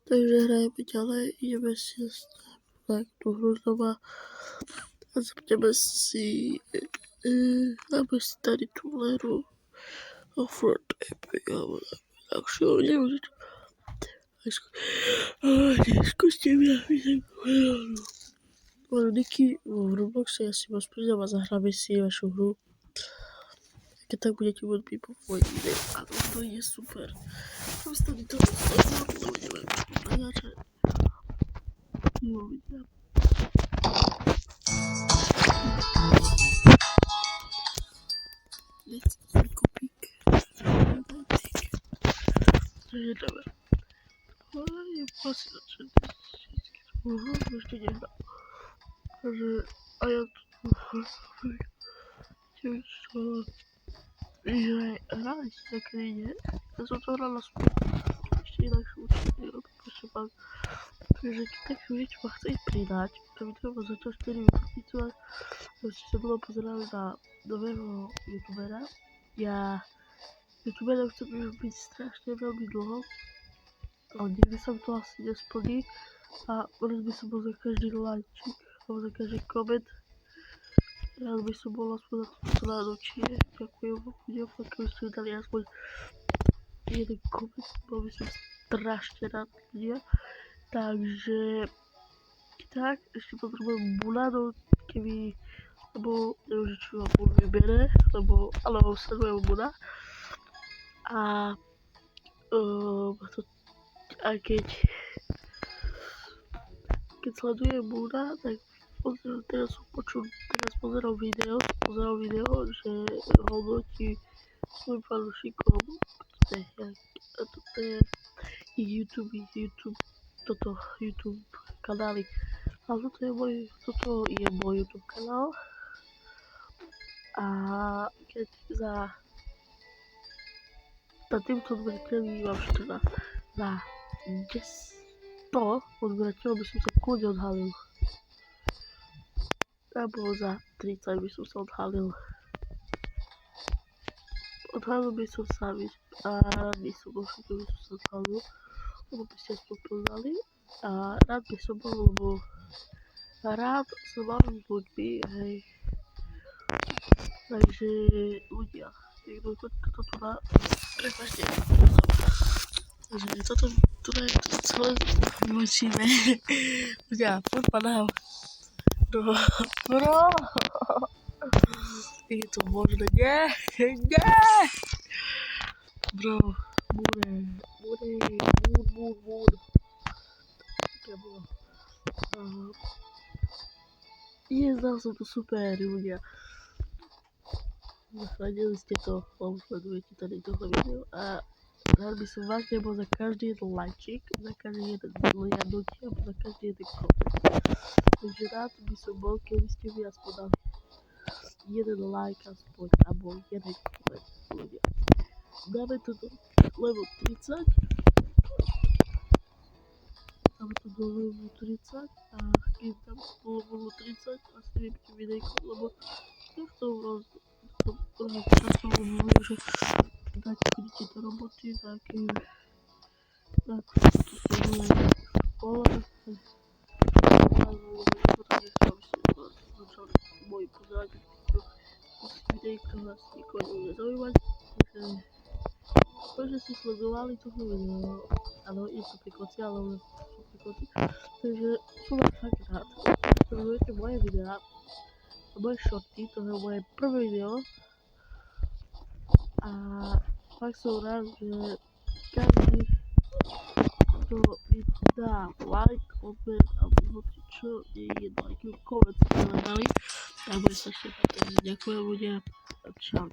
Takže hrajeme ďalej, ideme si tak tú hru znova a zapneme si tady tú leru Offroad Epic, alebo takšieho, neviem, skúste mi napísať Niky v Robloxe, ja si vás pridám a zahráme si vašu hru. Keď tak budete môcť byť po moje ide, a to je super. Tam stane to lebo neviem, začať. Let's kopík. Takže dáme. Je asi začať. Ešte nehrám. Takže a ja tu tiež že hrali si také nie. Ja som to hral na spolu. Ešte inakšie určite nerobím, proste mám. Takže keď tak viete, ma chce ich pridať, to by to začal 4 vypísať. Ste sa dlho pozerali na nového youtubera. Ja youtubera chcem už byť strašne veľmi dlho, ale nikdy sa mi to asi nesplní. A možno by som bol za každý lajčík, alebo za každý koment. Rád by som bol aspoň za toto náročie. Ďakujem vám, keby ste mi dali aspoň jeden koment, bol by som strašne rád ľudia. Takže tak, ešte potrebujem Bunado, keby, lebo neviem, či ma Bun vybere, lebo, ale sledujem Buna. A keď sledujem Buna, tak teraz pozeral video, že hodnotí svojim fanúšikom, toto je YouTube kanály. A toto je môj YouTube kanál. A keď za týmto odberateľmi mám 14, za 100 odberateľov by som sa kľudne odhalil. Alebo za 30 by som sa odhalil. Odhalil by som sa a rád by som bol, keby som sa odhalil, lebo by ste aspoň poznali. A rád by som bol, lebo rád som mal s ľuďmi, hej. Takže ľudia, niekto toto tu na... Prepačte. Takže toto celé vymočíme. Ľudia, poď padám. Bro! Je to možné, nie! Bro, Moon. Nezdal som to super, ľudia. Zachránili ste to, lebo sledujete tady tohle video a rád by som vás nebol za každý jeden lajčík, za každý jeden zliadnutí alebo za každý jeden koment. Takže rád by som bol, keby ste mi aspoň dali jeden like aspoň, alebo jeden koment, ľudia. Dáme to do level 30. Dáme to do level 30 a keď tam do level 30 asi vypite videjko, lebo ja v tom prvým časom hovorím, že tak chodíte do roboty, tak tu sa bude škola, potom nechám si začali moji pozerať videjka, vás nikoho nebude zaujímať, takže možno si sledovali toto video, áno, je to prekoci, ale sú prekoci, takže som vám fakt rád, sledujete moje videá, moje shorty, to je moje prvé video a fakt som rád, že každý, kto mi dá like, odber alebo hoci čo, nie je jedno, aký koment ste dali, tak bude sa štepať, takže ďakujem ľudia a čau.